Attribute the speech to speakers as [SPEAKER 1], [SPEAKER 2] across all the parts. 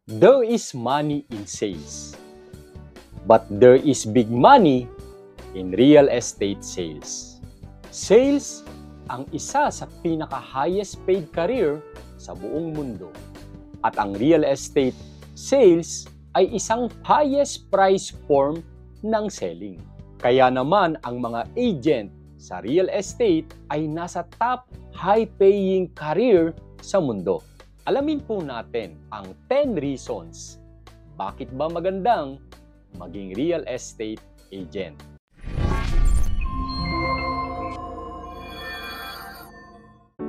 [SPEAKER 1] There is money in sales, but there is big money in real estate sales. Sales ang isa sa pinaka-highest paid career sa buong mundo. At ang real estate sales ay isang highest price form ng selling. Kaya naman ang mga agent sa real estate ay nasa top high-paying career sa mundo. Alamin po natin ang 10 reasons bakit ba magandang maging real estate agent.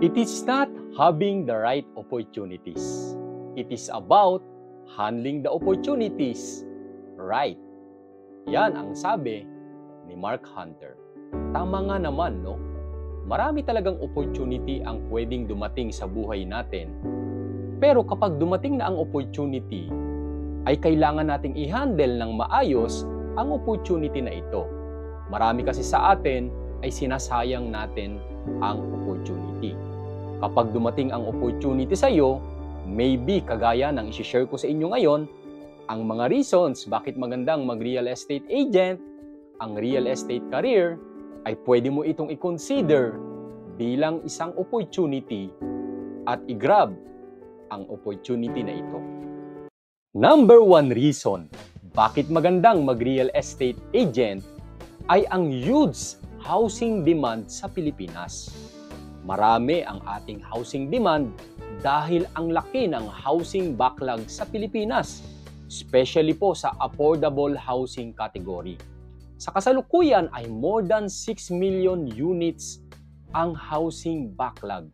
[SPEAKER 1] It is not having the right opportunities. It is about handling the opportunities right. Yan ang sabi ni Mark Hunter. Tama nga naman, no? Marami talagang opportunity ang pwedeng dumating sa buhay natin. Pero kapag dumating na ang opportunity, ay kailangan nating i-handle ng maayos ang opportunity na ito. Marami kasi sa atin ay sinasayang natin ang opportunity. Kapag dumating ang opportunity sa iyo, maybe kagaya ng isi-share ko sa inyo ngayon, ang mga reasons bakit magandang mag-real estate agent, ang real estate career, ay pwede mo itong i-consider bilang isang opportunity at i-grab ang opportunity na ito. Number 1 reason bakit magandang mag-real estate agent ay ang huge housing demand sa Pilipinas. Marami ang ating housing demand dahil ang laki ng housing backlog sa Pilipinas, especially po sa affordable housing category. Sa kasalukuyan ay more than 6 million units ang housing backlog.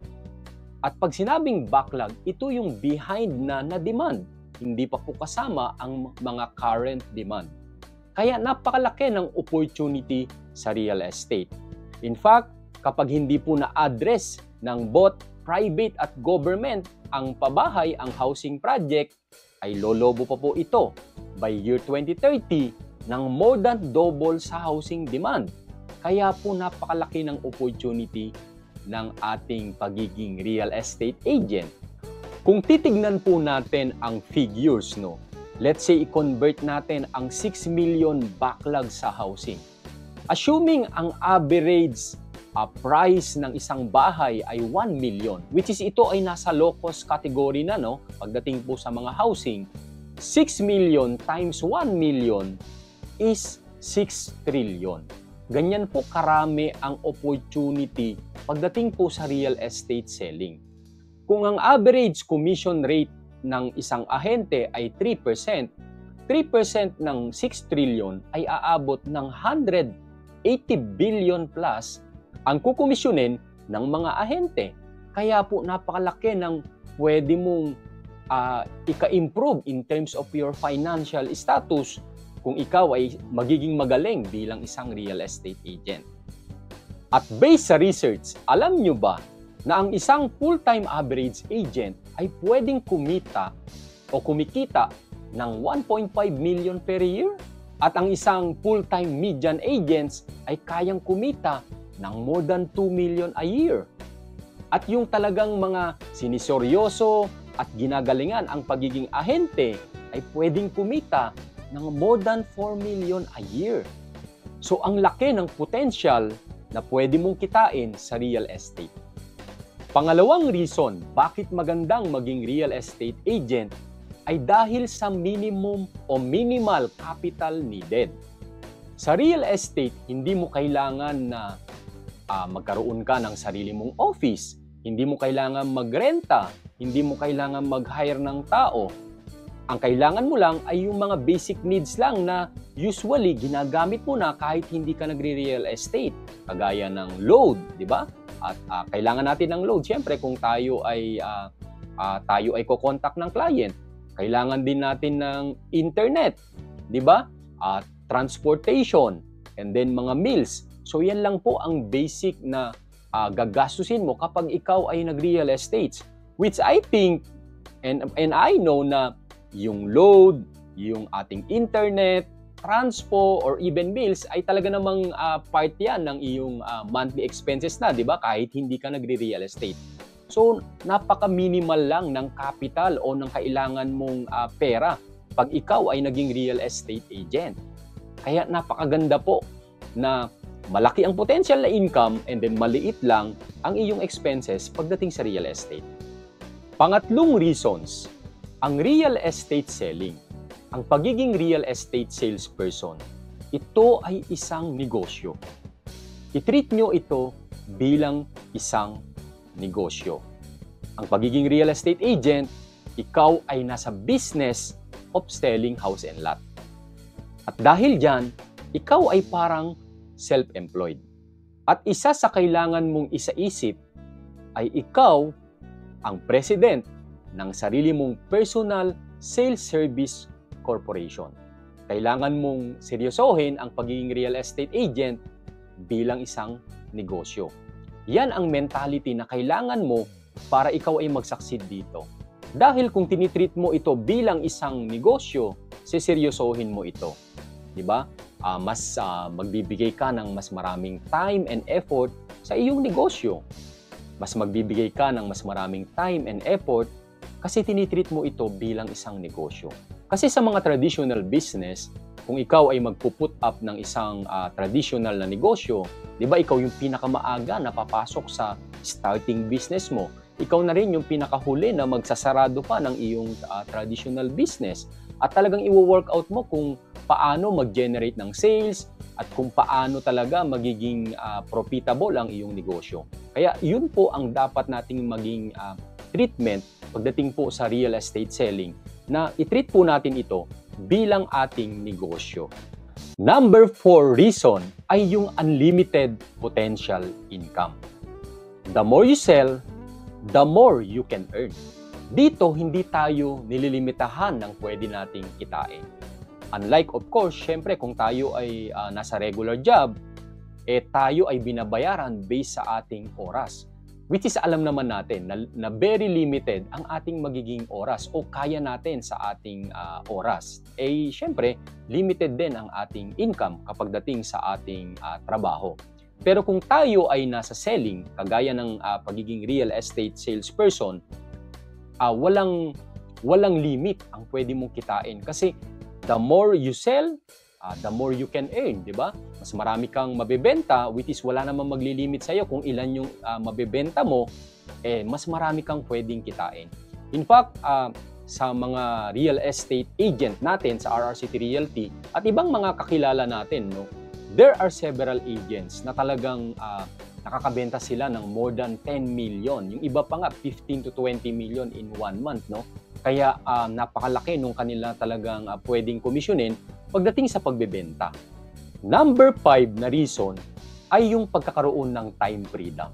[SPEAKER 1] At pag sinabing backlog, ito yung behind na demand. Hindi pa po kasama ang mga current demand. Kaya napakalaki ng opportunity sa real estate. In fact, kapag hindi po na-address ng both private at government ang pabahay, ang housing project, ay lolobo pa po ito by year 2030 ng more than double sa housing demand. Kaya po napakalaki ng opportunity ng ating pagiging real estate agent. Kung titignan po natin ang figures, no, let's say i-convert natin ang 6 million backlog sa housing. Assuming ang average price ng isang bahay ay 1 million, which is ito ay nasa low-cost category na, no? Pagdating po sa mga housing, 6 million times 1 million is 6 trillion. Ganyan po karami ang opportunity pagdating po sa real estate selling. Kung ang average commission rate ng isang ahente ay 3%, 3% ng 6 trillion ay aabot ng 180 billion plus ang kukomisyonin ng mga ahente. Kaya po napakalaki ng pwede mong ika-improve in terms of your financial status kung ikaw ay magiging magaling bilang isang real estate agent. At based sa research, alam nyo ba na ang isang full-time average agent ay pwedeng kumita o kumikita ng 1.5 million per year? At ang isang full-time median agents ay kayang kumita ng more than 2 million a year. At yung talagang mga siniseryoso at ginagalingan ang pagiging ahente ay pwedeng kumita ng more than 4 million a year. So ang laki ng potential na pwede mong kitain sa real estate. Pangalawang reason bakit magandang maging real estate agent ay dahil sa minimum o minimal capital needed. Sa real estate, hindi mo kailangan na magkaroon ka ng sarili mong office, hindi mo kailangan magrenta, hindi mo kailangan mag-hire ng tao. Ang kailangan mo lang ay yung mga basic needs lang na usually ginagamit mo na kahit hindi ka nagre-real estate. Kagaya ng load, di ba? At kailangan natin ng load. Siyempre, kung tayo ay ko-contact ng client, kailangan din natin ng internet, di ba? Transportation, and then mga meals. So yan lang po ang basic na gagastusin mo kapag ikaw ay nag-real estate. Which I think, and I know na yung load, yung ating internet, transpo, or even meals ay talaga namang part yan ng iyong monthly expenses na, di ba? Kahit hindi ka nagre-real estate. So, napaka-minimal lang ng capital o ng kailangan mong pera pag ikaw ay naging real estate agent. Kaya napakaganda po na malaki ang potential na income and then maliit lang ang iyong expenses pagdating sa real estate. Pangatlong reasons, ang real estate selling. Ang pagiging real estate salesperson, ito ay isang negosyo. I-treat nyo ito bilang isang negosyo. Ang pagiging real estate agent, ikaw ay nasa business of selling house and lot. At dahil dyan, ikaw ay parang self-employed. At isa sa kailangan mong isaisip ay ikaw ang president ng sarili mong personal sales service corporation. Kailangan mong seryosohin ang pagiging real estate agent bilang isang negosyo. Yan ang mentality na kailangan mo para ikaw ay mag-succeed dito. Dahil kung tinitreat mo ito bilang isang negosyo, seseryosohin mo ito. Diba? Mas magbibigay ka ng mas maraming time and effort sa iyong negosyo. Mas magbibigay ka ng mas maraming time and effort kasi tinitreat mo ito bilang isang negosyo. Kasi sa mga traditional business, kung ikaw ay magpuput up ng isang traditional na negosyo, di ba ikaw yung pinakamaaga na papasok sa starting business mo. Ikaw na rin yung pinakahuli na magsasarado pa ng iyong traditional business. At talagang i-workout mo kung paano mag-generate ng sales at kung paano talaga magiging profitable ang iyong negosyo. Kaya yun po ang dapat nating maging treatment pagdating po sa real estate selling, na i-treat po natin ito bilang ating negosyo. Number 4 reason ay yung unlimited potential income. The more you sell, the more you can earn. Dito, hindi tayo nililimitahan ng pwede nating kitain. Unlike, of course, syempre kung tayo ay nasa regular job, tayo ay binabayaran based sa ating oras. Which is alam naman natin na very limited ang ating magiging oras o kaya natin sa ating oras. Syempre, limited din ang ating income kapag dating sa ating trabaho. Pero kung tayo ay nasa selling, kagaya ng pagiging real estate salesperson, walang limit ang pwede mong kitain. Kasi the more you sell, the more you can earn, di ba? Mas marami kang mabebenta, which is wala namang maglilimit sa'yo kung ilan yung mabebenta mo, mas marami kang pwedeng kitain. In fact, sa mga real estate agent natin sa RRCT Realty at ibang mga kakilala natin, no, there are several agents na talagang nakakabenta sila ng more than 10 million. Yung iba pa nga, 15 to 20 million in 1 month, no? Kaya napakalaki nung kanila talagang pwedeng komisyonin pagdating sa pagbebenta. Number 5 na reason ay yung pagkakaroon ng time freedom.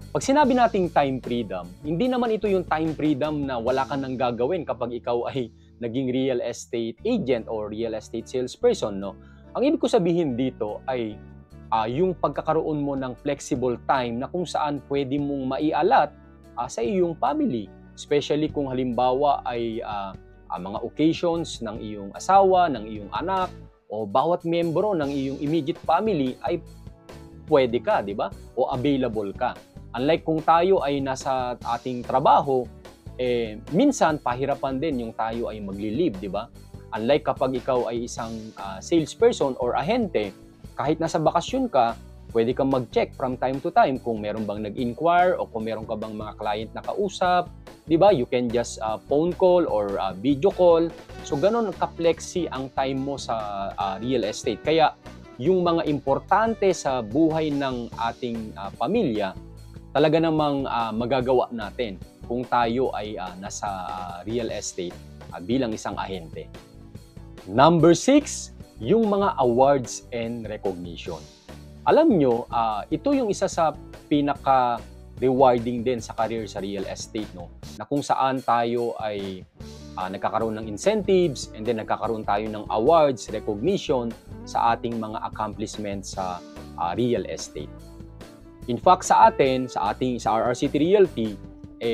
[SPEAKER 1] Pag sinabi nating time freedom, hindi naman ito yung time freedom na wala ka nang gagawin kapag ikaw ay naging real estate agent or real estate salesperson, no? Ang ibig ko sabihin dito ay yung pagkakaroon mo ng flexible time na kung saan pwede mong maialat sa iyong family. Especially kung halimbawa ay mga occasions ng iyong asawa, ng iyong anak, o bawat membro ng iyong immediate family ay pwede ka, di ba? O available ka. Unlike kung tayo ay nasa ating trabaho, minsan pahirapan din yung tayo ay magli-leave, di ba? Unlike kapag ikaw ay isang salesperson or ahente, kahit nasa bakasyon ka, pwede kang mag-check from time to time kung meron bang nag-inquire o kung meron ka bang mga client na kausap, di ba? You can just phone call or video call. So, ganun ka-flexi ang time mo sa real estate. Kaya, yung mga importante sa buhay ng ating pamilya, talaga namang magagawa natin kung tayo ay nasa real estate bilang isang ahente. Number 6, yung mga awards and recognition. Alam nyo, ito yung isa sa pinaka-rewarding din sa career sa real estate, no? Na kung saan tayo ay nagkakaroon ng incentives and then nagkakaroon tayo ng awards, recognition sa ating mga accomplishments sa real estate. In fact, sa atin, sa RRCT Realty,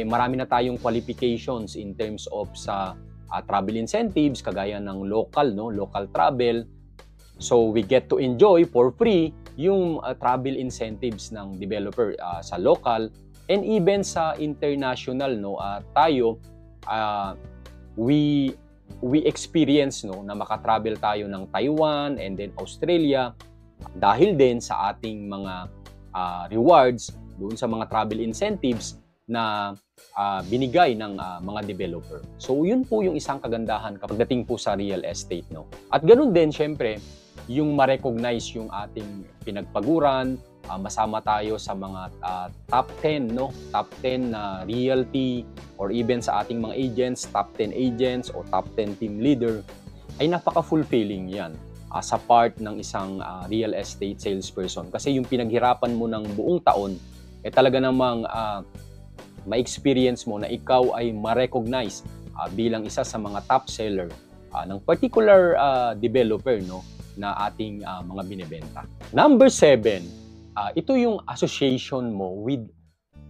[SPEAKER 1] marami na tayong qualifications in terms of sa travel incentives, kagaya ng local travel. So, we get to enjoy for free yung travel incentives ng developer sa local And even sa international, no, tayo, we experience, no, na makatravel tayo ng Taiwan and then Australia dahil din sa ating mga rewards doon sa mga travel incentives na binigay ng mga developer. So yun po yung isang kagandahan kapag dating po sa real estate, no. At ganoon din syempre yung ma-recognize yung ating pinagpaguran, masama tayo sa mga top 10, no, top 10 na realty or even sa ating mga agents, top 10 agents o top 10 team leader, ay napaka-fulfilling yan sa part ng isang real estate salesperson. Kasi yung pinaghirapan mo ng buong taon, talaga namang ma-experience mo na ikaw ay ma-recognize bilang isa sa mga top seller ng particular developer, no, na ating mga binebenta. Number 7, ito yung association mo with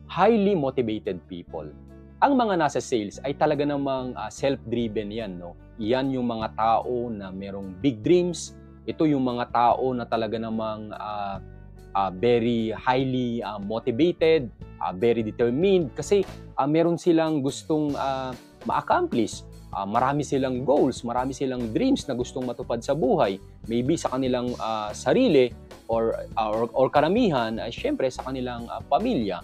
[SPEAKER 1] highly motivated people. Ang mga nasa sales ay talaga namang self-driven yan, no? Yan yung mga tao na merong big dreams. Ito yung mga tao na talaga namang very highly motivated, very determined kasi meron silang gustong ma-accomplish. Marami silang goals, marami silang dreams na gustong matupad sa buhay. Maybe sa kanilang sarili or karamihan ay syempre sa kanilang pamilya.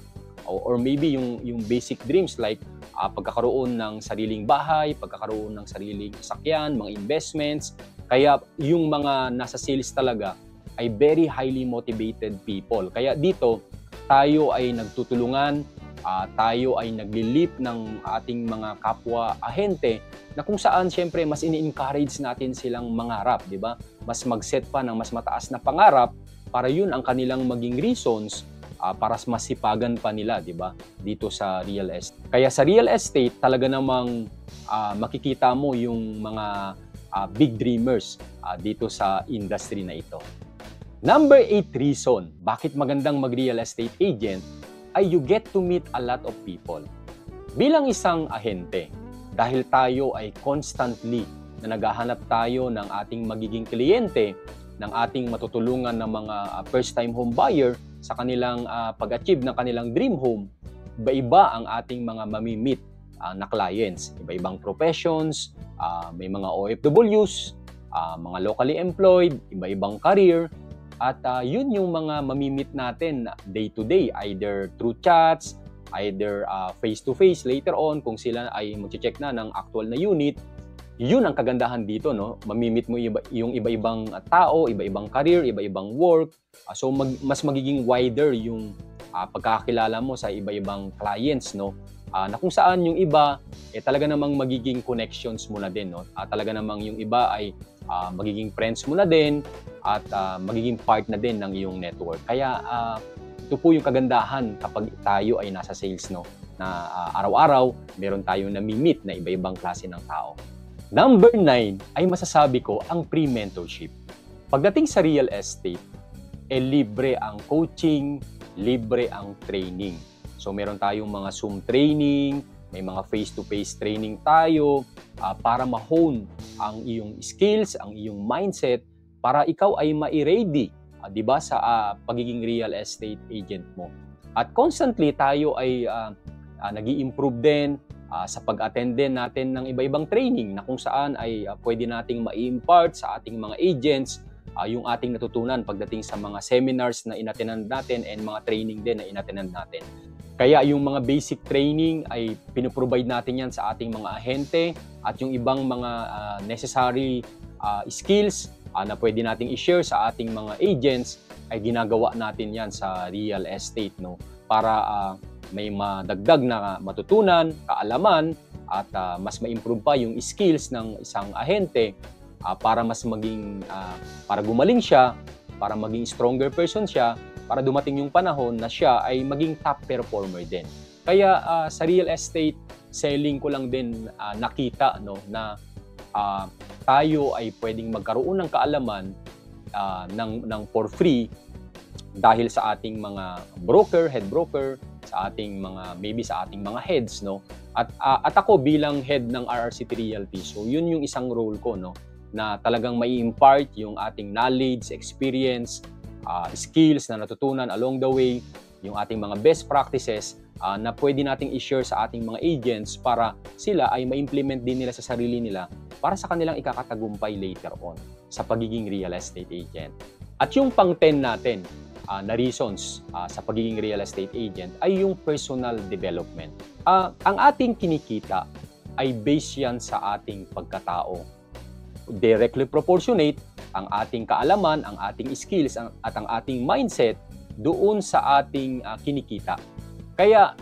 [SPEAKER 1] Or maybe yung basic dreams like pagkakaroon ng sariling bahay, pagkakaroon ng sariling sasakyan, mga investments. Kaya yung mga nasa sales talaga ay very highly motivated people. Kaya dito, tayo ay nagtutulungan, tayo ay naglilip ng ating mga kapwa ahente na kung saan syempre mas ini-encourage natin silang mangarap, di ba? Mas mag-set pa ng mas mataas na pangarap para yun ang kanilang maging reasons para masipagan pa nila, di ba? Dito sa real estate. Kaya sa real estate, talaga namang makikita mo yung mga big dreamers dito sa industry na ito. Number 8 reason bakit magandang mag-real estate agent ay you get to meet a lot of people. Bilang isang ahente, dahil tayo ay constantly na naghahanap tayo ng ating magiging kliyente, ng ating matutulungan ng mga first-time home buyer sa kanilang pag-achieve ng kanilang dream home, iba-iba ang ating mga mamimit na clients. Iba-ibang professions, may mga OFWs, mga locally employed, iba-ibang career. At yun yung mga mamimit natin day to day, either through chats, either face-to-face later on kung sila ay mag-check na ng actual na unit. Yun ang kagandahan dito, no? Mamimit mo yung iba-ibang tao, iba-ibang career, iba-ibang work. So mas magiging wider yung pagkakakilala mo sa iba-ibang clients, no? Na kung saan yung iba talaga namang magiging connections mo na din, no? Talaga namang yung iba ay magiging friends mo na din at magiging part na din ng iyong network. Kaya ito po yung kagandahan kapag tayo ay nasa sales, no? Na araw-araw meron tayong nami-meet na iba-ibang klase ng tao. Number 9 ay masasabi ko ang pre-mentorship. Pagdating sa real estate, libre ang coaching, libre ang training. So meron tayong mga Zoom training, may mga face-to-face training tayo para ma-hone ang iyong skills, ang iyong mindset para ikaw ay ma-ready, 'di ba, sa pagiging real estate agent mo. At constantly tayo ay nag-i-improve din sa pag-attend din natin ng iba-ibang training na kung saan ay pwede nating ma-impart sa ating mga agents yung ating natutunan pagdating sa mga seminars na inattend natin and mga training din na inattend natin. Kaya yung mga basic training ay pinoprovide natin yan sa ating mga ahente at yung ibang mga necessary skills na pwede nating i-share sa ating mga agents ay ginagawa natin yan sa real estate, no? Para may madagdag na matutunan, kaalaman, at mas ma-improve pa yung skills ng isang ahente para mas maging, para gumaling siya, para maging stronger person siya, para dumating yung panahon na siya ay maging top performer din. Kaya sa real estate, selling ko lang din nakita, no, na tayo ay pwedeng magkaroon ng kaalaman ng for free dahil sa ating mga broker, head broker, sa ating mga maybe sa ating mga heads, no. At ako bilang head ng RRCT Realty, so yun yung isang role ko, no, na talagang mai-impart yung ating knowledge, experience, skills na natutunan along the way, yung ating mga best practices na pwede nating i-share sa ating mga agents para sila ay ma-implement din nila sa sarili nila para sa kanilang ikakatagumpay later on sa pagiging real estate agent. At yung pang-10 natin na reasons sa pagiging real estate agent ay yung personal development. Ang ating kinikita ay based yan sa ating pagkatao. Directly proportionate ang ating kaalaman, ang ating skills at ang ating mindset doon sa ating kinikita. Kaya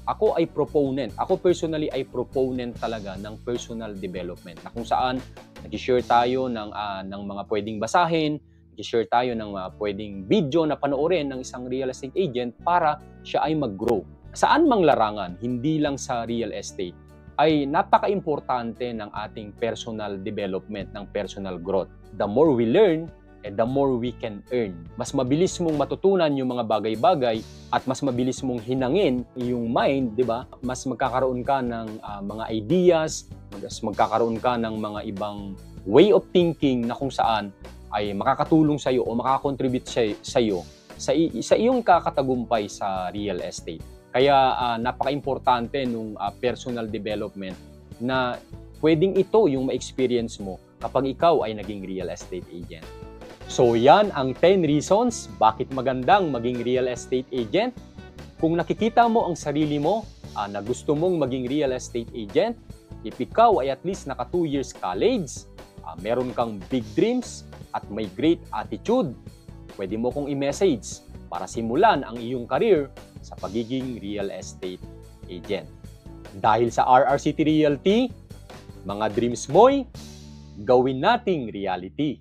[SPEAKER 1] ako ay proponent. Ako personally ay proponent talaga ng personal development na kung saan nag-share tayo ng mga pwedeng basahin, nag-share tayo ng pwedeng video na panoorin ng isang real estate agent para siya ay mag-grow. Saan mang larangan, hindi lang sa real estate, ay napaka-importante ng ating personal development, ng personal growth. The more we learn, the more we can earn. Mas mabilis mong matutunan yung mga bagay-bagay at mas mabilis mong hinangin yung mind, di ba? Mas magkakaroon ka ng mga ideas, mas magkakaroon ka ng mga ibang way of thinking na kung saan ay makakatulong sa iyo o makaka-contribute sa iyo sa iyong kakatagumpay sa real estate. Kaya napaka-importante nung personal development na pwedeng ito yung ma-experience mo kapag ikaw ay naging real estate agent. So yan ang 10 reasons bakit magandang maging real estate agent. Kung nakikita mo ang sarili mo na gusto mong maging real estate agent, if ikaw ay at least naka 2 years college, meron kang big dreams at may great attitude, pwede mo kong i-message para simulan ang iyong career sa pagiging real estate agent. Dahil sa RRCT Realty, mga dreams mo'y gawin nating reality.